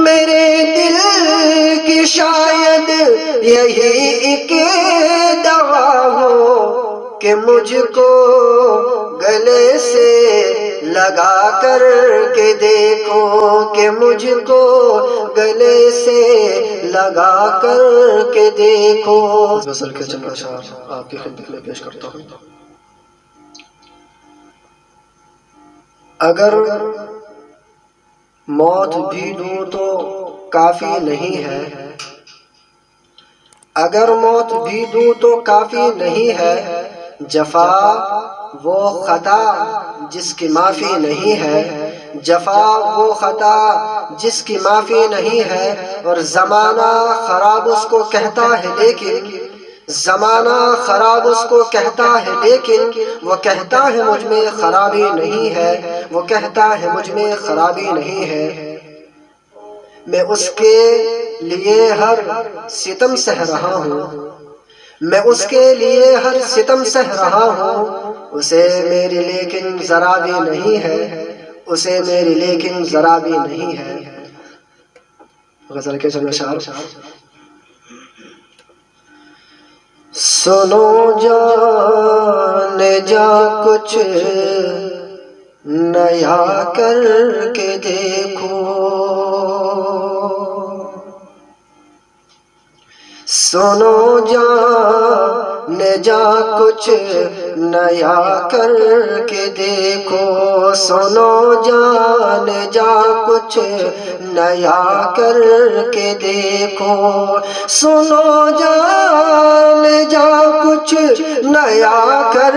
میرے دل کی شاید یہی ایک دعا ہو کہ مجھ کو گلے سے لگا کر کے دیکھو، کہ مجھ کو گلے سے لگا کر کے دیکھو۔ اس غزل کے چند اشعار آپ کی خدمت میں پیش کرتا ہوں۔ اگر موت بھی دوں تو کافی نہیں ہے، اگر موت بھی دوں تو کافی نہیں ہے، جفا وہ خطا جس کی معافی نہیں ہے، جفا وہ خطا جس کی معافی نہیں ہے۔ اور زمانہ خراب اس کو کہتا ہے لیکن، زمانہ خراب اس کو کہتا ہے لیکن وہ کہتا ہے مجھ میں خرابی نہیں ہے، وہ کہتا ہے مجھ میں خرابی نہیں ہے۔ میں اس کے لیے ہر ستم سہ رہا ہوں، میں اس کے لیے ہر ستم سہ رہا ہوں، اسے میری لیکن ذرا بھی نہیں ہے، اسے میری لیکن ذرا بھی نہیں ہے۔ غزل کے چند اشعار۔ سنو جان جا کچھ نیا کر کے دیکھو، سنو جان جا کچھ نیا کر کے دیکھو، سنو جان جا کچھ نیا کر کے دیکھو، سنو جان جا کچھ نیا کر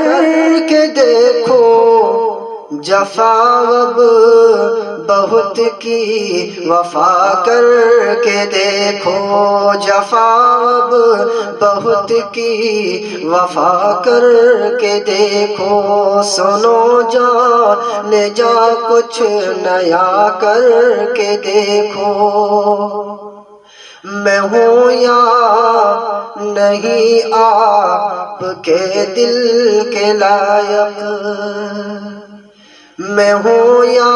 کے دیکھو، جفا اب بہت کی وفا کر کے دیکھو، جفا اب بہت کی وفا کر کے دیکھو، سنو جان جا کچھ نیا کر کے دیکھو۔ میں ہوں یا نہیں آپ کے دل کے لائق، میں ہوں یا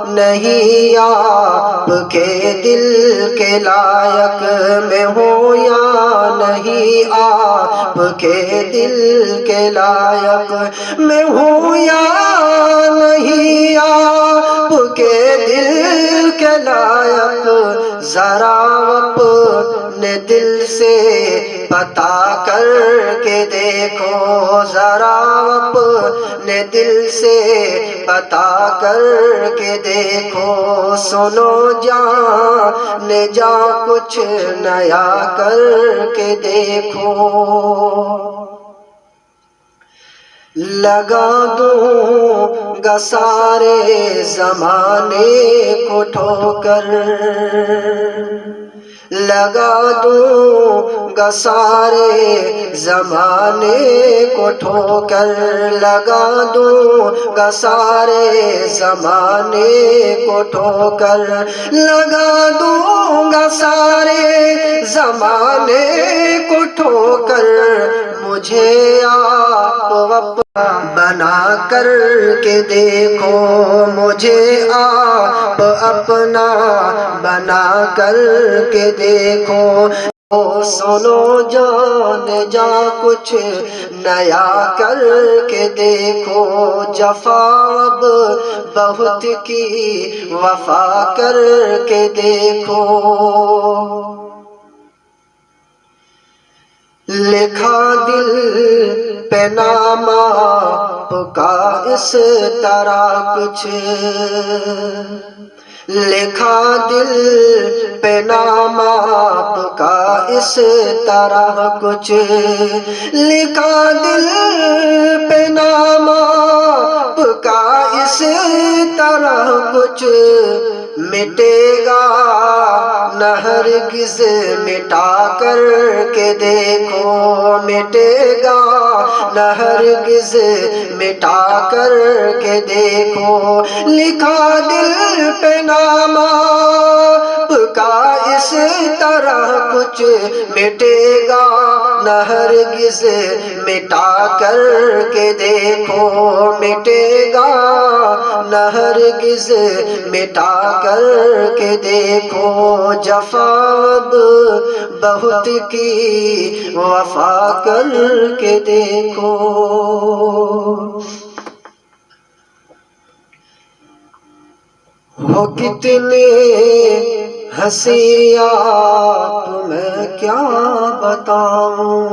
نہیں آپ کے دل کے لائق، میں ہوں یا نہیں آپ کے دل کے لائق، میں ہوں یا نہیں آپ کے دل کے لائق، ذرا اپنے دل سے پتا کر کے دیکھو، ذرا اپنے دل سے پتا کر کے دیکھو، سنو جان جا کچھ نیا کر کے دیکھو۔ لگا دوں گا سارے زمانے کو ٹھوکر، لگا دوں گا سارے زمانے کو ٹھوکر، لگا دوں گا سارے زمانے کو ٹھوکر، لگا دوں گا سارے زمانے کو ٹھوکر، مجھے آپ اپنا بنا کر کے دیکھو، مجھے آپ اپنا بنا کر کے دیکھو، سنو جان جا کچھ نیا کر کے دیکھو، جفا اب بہت کی وفا کر کے دیکھو۔ لکھا دل پہ نام آپ کا اس طرح کچھ، لکھا دل پہ نام آپ کا اس طرح کچھ، لکھا دل پہ نام آپ کا اس طرح کچھ، مٹے گا نہ ہرگز مٹا کر کے دیکھو، مٹے گا نہ ہرگز مٹا کر کے دیکھو، لکھا دل پہ نام آپ کا اس طرح کچھ مٹے گا نہ ہرگز مٹا کر کے دیکھو مٹے گا نہ ہرگز مٹا کر کے دیکھو جفا بہت کی وفا کر کے دیکھو ہو کتنے ہنسی آپ میں کیا بتاؤں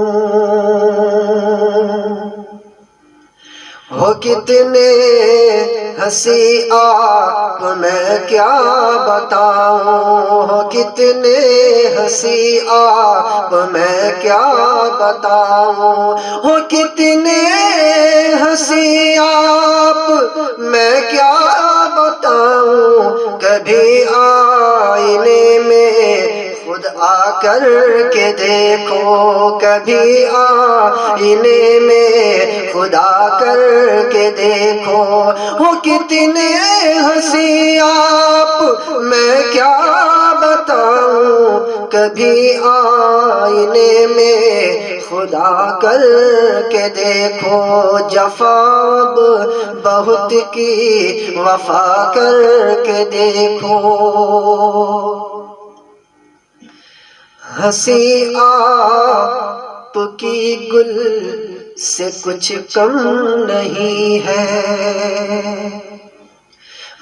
ہو کتنے ہنسی آپ میں کیا بتاؤں ہو کتنے ہنسی آپ میں کیا بتاؤں ہو کتنے ہنسی آپ میں کیا بتاؤں کبھی آئینے میں خود آ کر کے دیکھو کبھی آئینے میں خود آ کر کے دیکھو ہو کتنے ہنسی آپ میں کیا بتاؤں کبھی آئینے میں خود آ کر کے دیکھو جفا بہت کی وفا کر کے دیکھو ہنسی آپ کی گل سے کچھ کم نہیں ہے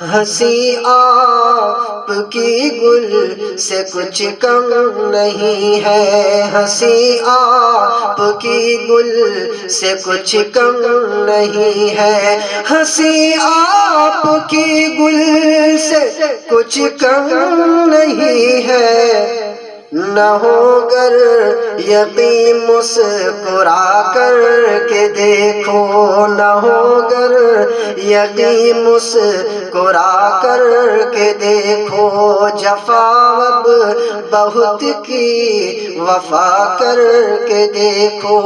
ہنسی آپ کی گل سے کچھ کم نہیں ہے ہنسی آپ کی گل سے کچھ کم نہیں ہے ہنسی آپ کی گل سے کچھ کم نہیں ہے نہ ہو گر یقین مسکرا کر کے دیکھو نہ ہو گر یقین مسکرا کر کے دیکھو جفا اب بہت کی وفا کر کے دیکھو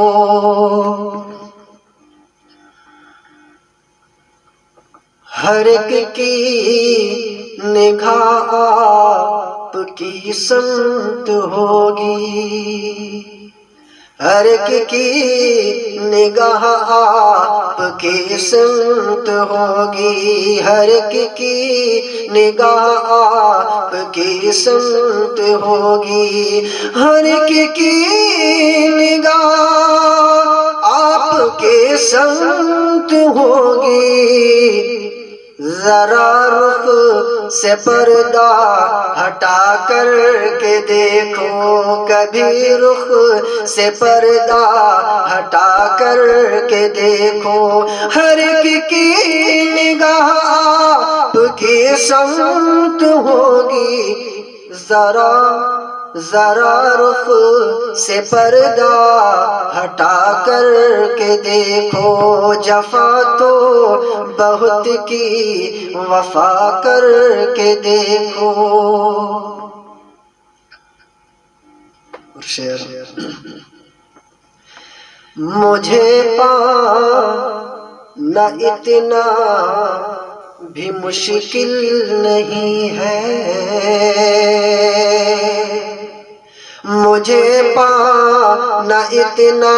ہر ایک کی نگاہ آپ کی سمت ہوگی ہر ایک کی نگاہ آپ کی سمت ہوگی ہر ایک کی نگاہ آپ کی سمت ہوگی ہر ایک کی نگاہ آپ کے سمت ہوگی ذرا رخ سے پردہ ہٹا کر کے دیکھو کبھی رخ سے پردہ ہٹا کر کے دیکھو ہر ایک کی نگاہ آپ کی سمت ہوگی ذرا رخ سے پردہ ہٹا کر کے دیکھو جفا تو بہت کی وفا کر کے دیکھو شعر مجھے پانا اتنا بھی مشکل نہیں ہے مجھے پانا اتنا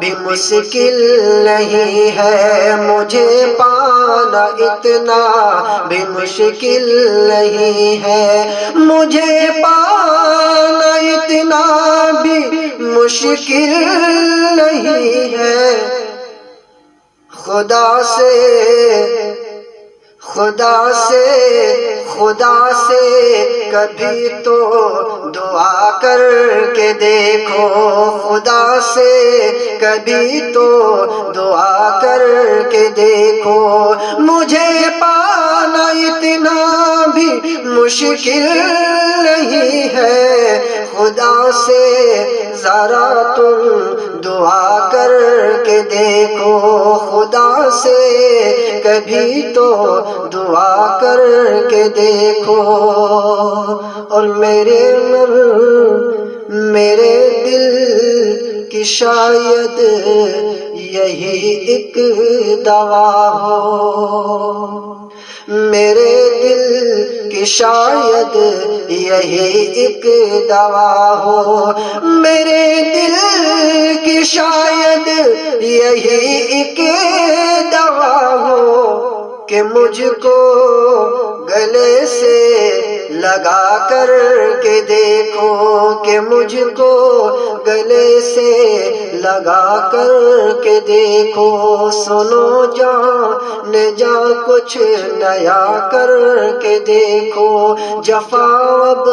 بھی مشکل نہیں ہے مجھے پانا اتنا بھی مشکل نہیں ہے مجھے پانا اتنا بھی مشکل نہیں ہے خدا سے کبھی تو دعا کر کے دیکھو خدا سے کبھی تو دعا کر کے دیکھو مجھے پانا اتنا بھی مشکل نہیں ہے خدا سے ذرا تم دعا کر کے دیکھو خدا سے کبھی تو دعا کر کے دیکھو اور میرے دل کی شاید یہی ایک دوا ہو میرے دل کی کہ شاید یہی ایک دوا ہو، میرے دل کی شاید یہی ایک دوا ہو کہ مجھ کو گلے سے لگا کر کے دیکھو، کہ مجھ کو گلے سے لگا کر کے دیکھو، سنو جان جا کچھ نیا کر کے دیکھو، جفا اب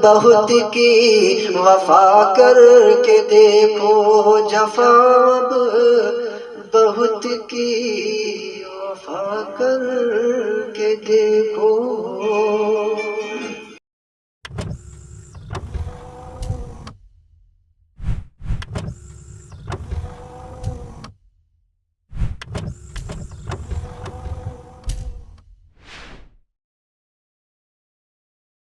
بہت کی وفا کر کے دیکھو، جفا اب بہت کی وفا کر کے دیکھو۔